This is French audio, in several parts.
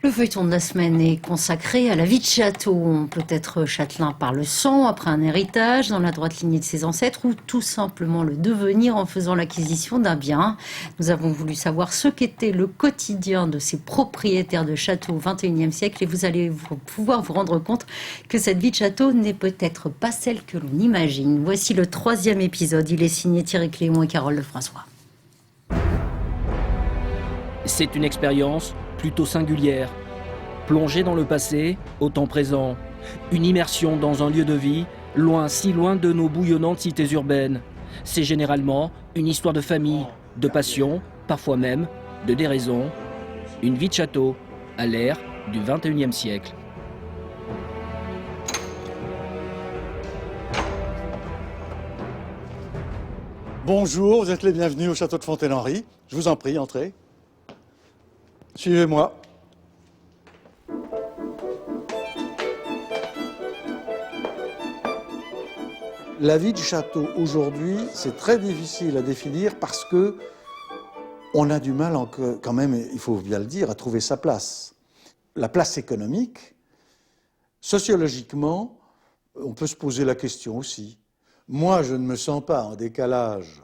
Le feuilleton de la semaine est consacré à la vie de château. On peut être châtelain par le sang, après un héritage, dans la droite lignée de ses ancêtres, ou tout simplement le devenir en faisant l'acquisition d'un bien. Nous avons voulu savoir ce qu'était le quotidien de ces propriétaires de châteaux au XXIe siècle, et vous allez pouvoir vous rendre compte que cette vie de château n'est peut-être pas celle que l'on imagine. Voici le 3e épisode. Il est signé Thierry Clément et Carole Lefrançois. C'est une expérience plutôt singulière. Plongée dans le passé, au temps présent. Une immersion dans un lieu de vie, loin, si loin de nos bouillonnantes cités urbaines. C'est généralement une histoire de famille, de passion, parfois même de déraison. Une vie de château, à l'ère du XXIe siècle. Bonjour, vous êtes les bienvenus au château de Fontaine-Henri. Je vous en prie, entrez. Suivez-moi. La vie du château aujourd'hui, c'est très difficile à définir parce que on a du mal quand même, il faut bien le dire, à trouver sa place. La place économique, sociologiquement, on peut se poser la question aussi. Moi, je ne me sens pas en décalage,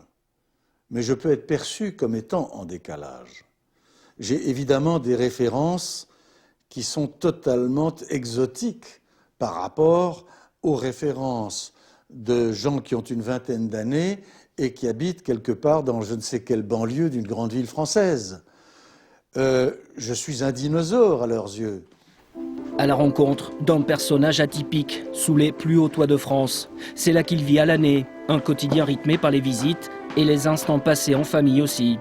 mais je peux être perçu comme étant en décalage. J'ai évidemment des références qui sont totalement exotiques par rapport aux références de gens qui ont une vingtaine d'années et qui habitent quelque part dans je ne sais quelle banlieue d'une grande ville française. Je suis un dinosaure à leurs yeux. À la rencontre d'un personnage atypique sous les plus hauts toits de France. C'est là qu'il vit à l'année, un quotidien rythmé par les visites et les instants passés en famille aussi.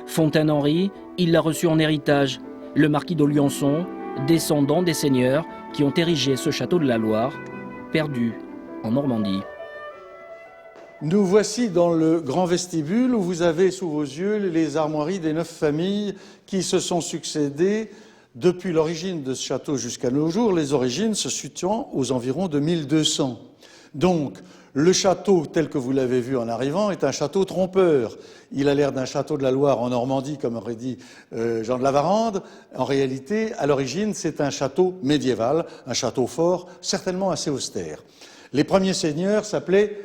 Fontaine-Henri, il l'a reçu en héritage. Le marquis d'Oliançon, descendant des seigneurs qui ont érigé ce château de la Loire, perdu en Normandie. Nous voici dans le grand vestibule où vous avez sous vos yeux les armoiries des 9 familles qui se sont succédées depuis l'origine de ce château jusqu'à nos jours, les origines se situant aux environs de 1200. Donc, le château, tel que vous l'avez vu en arrivant, est un château trompeur. Il a l'air d'un château de la Loire en Normandie, comme aurait dit Jean de la Varande. En réalité, à l'origine, c'est un château médiéval, un château fort, certainement assez austère. Les premiers seigneurs s'appelaient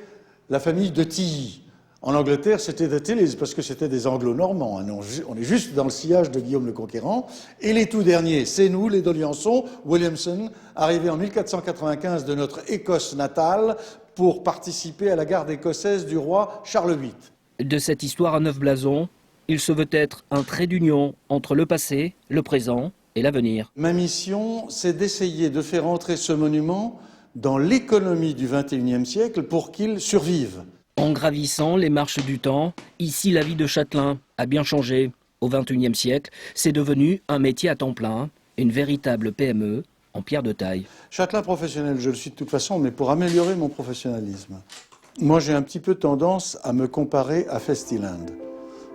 la famille de Tilly. En Angleterre, c'était de Tilly, parce que c'était des anglo-normands. On est juste dans le sillage de Guillaume le Conquérant. Et les tout derniers, c'est nous, les d'Oliançon, Williamson, arrivés en 1495 de notre Écosse natale pour participer à la garde écossaise du roi Charles VIII. De cette histoire à 9 blasons, il se veut être un trait d'union entre le passé, le présent et l'avenir. Ma mission, c'est d'essayer de faire entrer ce monument dans l'économie du XXIe siècle pour qu'il survive. En gravissant les marches du temps, ici la vie de châtelain a bien changé. Au XXIe siècle, c'est devenu un métier à temps plein, une véritable PME en pierre de taille. Châtelain professionnel, je le suis de toute façon, mais pour améliorer mon professionnalisme. Moi, j'ai un petit peu tendance à me comparer à Festieland.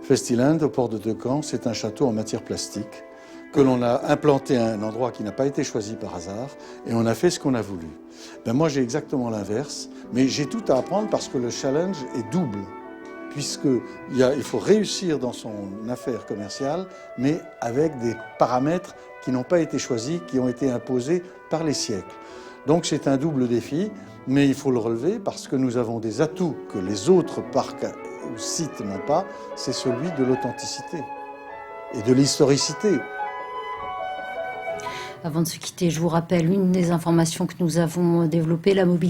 Festieland, au port de Decamps, c'est un château en matière plastique que l'on a implanté à un endroit qui n'a pas été choisi par hasard, et on a fait ce qu'on a voulu. Ben moi, j'ai exactement l'inverse, mais j'ai tout à apprendre parce que le challenge est double, puisqu'il faut réussir dans son affaire commerciale, mais avec des paramètres qui n'ont pas été choisis, qui ont été imposés par les siècles. Donc c'est un double défi, mais il faut le relever parce que nous avons des atouts que les autres parcs ou sites n'ont pas, c'est celui de l'authenticité et de l'historicité. Avant de se quitter, je vous rappelle une des informations que nous avons développées, la mobilité